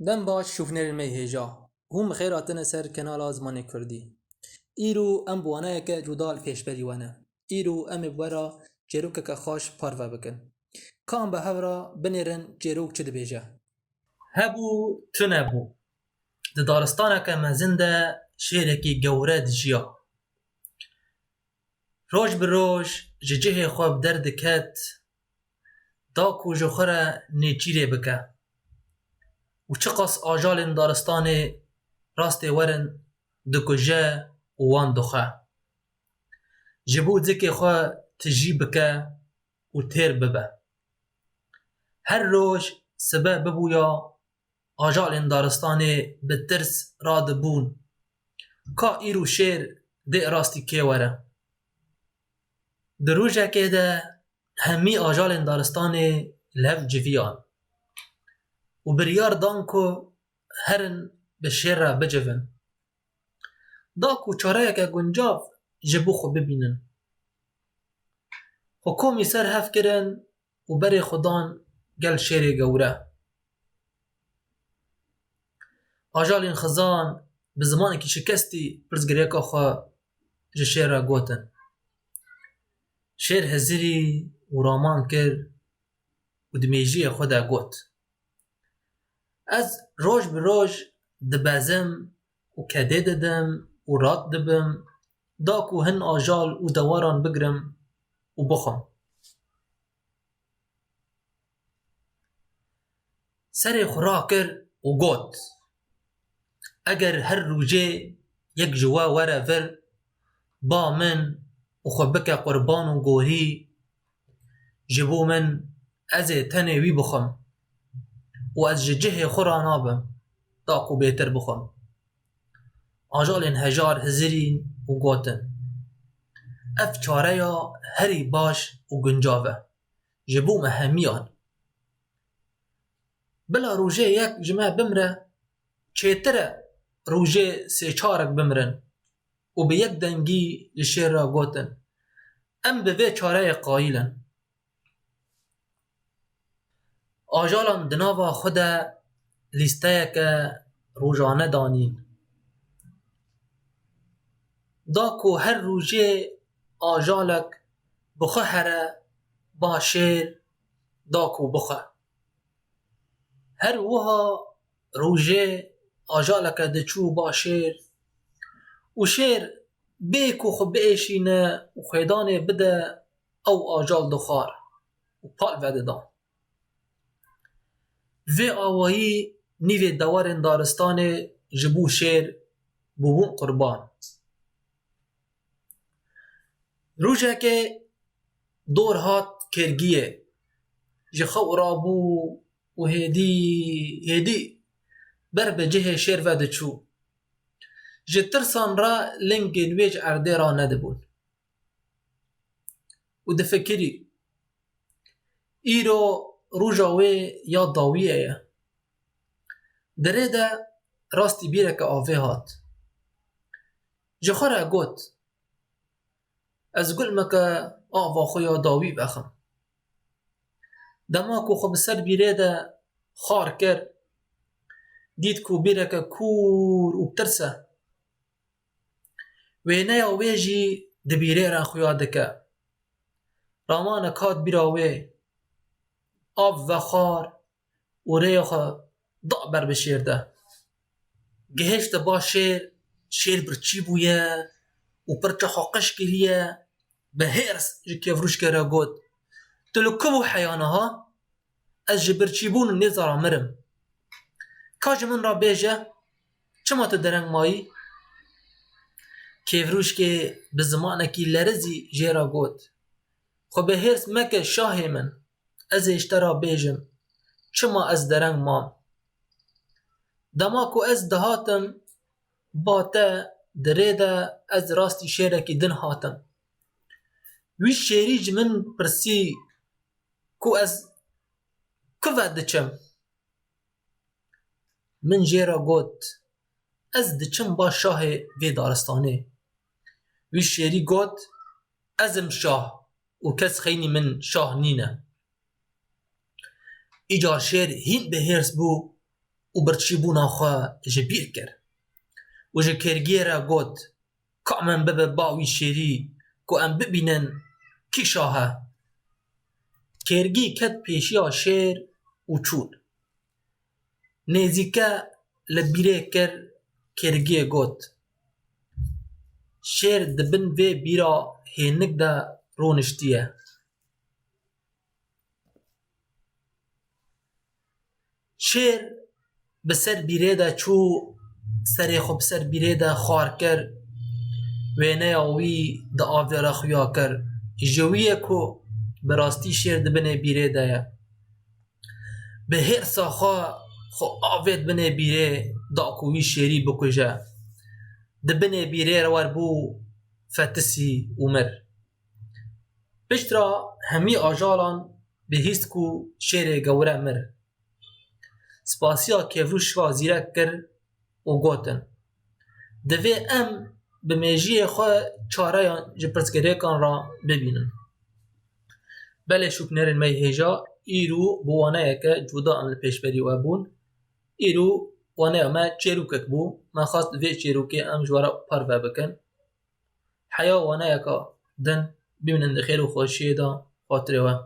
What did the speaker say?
دم باش شوفنر می هجا هم خیراتن سر کنال آزمان کردی ایرو ام بوانه که جدال پیش بریوانه ایرو ام بورا جروک که خوش پارو بکن کام به هورا بنیرن جروک چه بیجه هەبوو تو نەبوو di daristaneke mezin de şêrekî gewre dijiya. Roj bi roj ji cihê xwe bi der diket, da ku ji xwe re nêçîrê bike. û çi qas ajalên daristanê rastê werin dikuje û wan dixe. Ji bo dzikê xwe tijî bike û têr bibe. Her roj sibe bibûya ajalên daristanê bi tirs radibûn ka îro şêr dê rastî kê were. Di rojekê de hemî ajalên daristanê li hev civiyan û biryar dan ku herin bi şêr re bicivin. Da ku çareyeke guncav ji bo xwe bibînin. Hikûmî ser hev kirin û berê xwe dan gel şêrê gewre. Ajalên xizan bi zimanekî şikestî pirsgirêka xwe ji şêr re gotin. Şêr hezirî û raman kir û di mêjiyê xwe de got: Ez roj bi roj dibezim û kedê didim û rat dibim da ku hin ajal û dewaran bigirim û bixwim. Serê xwe rakir û got: Eger her rojê yek ji we were vir, ba min û xwe bike qurban û gorî, ji bo min ez ê tenê wî bixwim û ez ji cihê xwe re nabim da ku bêtir bixwim. Ajalên hejar hizirîn û gotin: Ev çareya herî baş û guncav e ji bo me hemîyan. Bila rojê yek ji me bimre, çêtir e rojê sê çarek bimirin û bi yek dengî li şêr re gotin: Em bi vê çareyê qayîlin. Ajalan di nava xwe de lîsteyeke rojane danîn. Da ku her rojê ajalek bi xwe here ba şêr da ku bixe. Her wiha rojê ajaleke diçû ba şêr û şêr bê ku xwe biêşîne û xêdanê bide ew ajal dixwar û pal vedidan. Vê awayî nîvê dewarên daristanê ji bo şêr bûbûn qurban. Rojekê dor hat kêrgiyê, ji xew rabû û hêdî ber bi cihê şêr ve diçû. Ji tirsan re lingên wê ji erdê re nedibûn û difikirî: Îro roja wê ya dawiyê ye. Derê de rastî bîreke avê hat. Ji xwe re got: Ez gulmeke ava xwe ya dawî vexim. Dema ku xwe bi ser bîrê de xar kir, dît ku bîreke kûr û pirs e. Wêneya wê jî di bîrê re xuya dike. Ramanek hat bîra wê: Av vexar û rêya xwe da ber bi şêr de. Gihîşte ba şêr, şêr birçî bûye û pir çaxa qeş kiriye. Bi hêrs ji kevrûşkê re got: Tu li ku bû heyana ha? Ez ji birçîbûn û nêza re mirim. Ka ji min re bêje, çima tu dereng mayî? Kevrûşkê bi zimanekî lerizî jê re got: Xwe bi hêrs meke şahê min, ez ê ji te re bêjim çima ez dereng mam. Dema ku ez dihatim ba te, derê de ez rastî şêrekî din hatim. Wî şêrî ji min pirsî ku ez ku ve diçim. Min jê re got: Ez diçim ba şahê vê daristanê. Wî şêrî got: Ez im şah û kes xeynî min şah nîne. Îca şêr hîn bi hêrs bû و برچیبونا خوا جبیر کر و جه کرگی را گوت که من ببه باوی شیری که ام ببینن کی شاهه کرگی کت پیشیا شیر و چون نزیکه لبیره کر کرگی گوت شیر دبن و بیرا هینک دا رونشتیه شیر بسر بیره دا چو سری خوب سر بیره دا خوار کر وینه آوی دا آویرا خویا کر جویه کو براستی شیر دبنه بیره دایه به هر ساخا خو آوید بنه بیره دا کوی شیری بکجه دبنه بیره روار بو فتسی عمر پشترا همی آجالان به هیست کو شیر گوره مر سپاسیا کفروش و زیرک کر و گوتن دوی ام به میجی خواه چاره جپرسگره کان را ببینن بله شکنرین می هجا ایرو بوانه که جدا ان پیشبری و بون ایرو وانه ما چیروکک بو ما خواست دوی چیروکی ام جوارا پر و بکن حیا وانه که دن ببینن خیر و خوشی دا خاطره و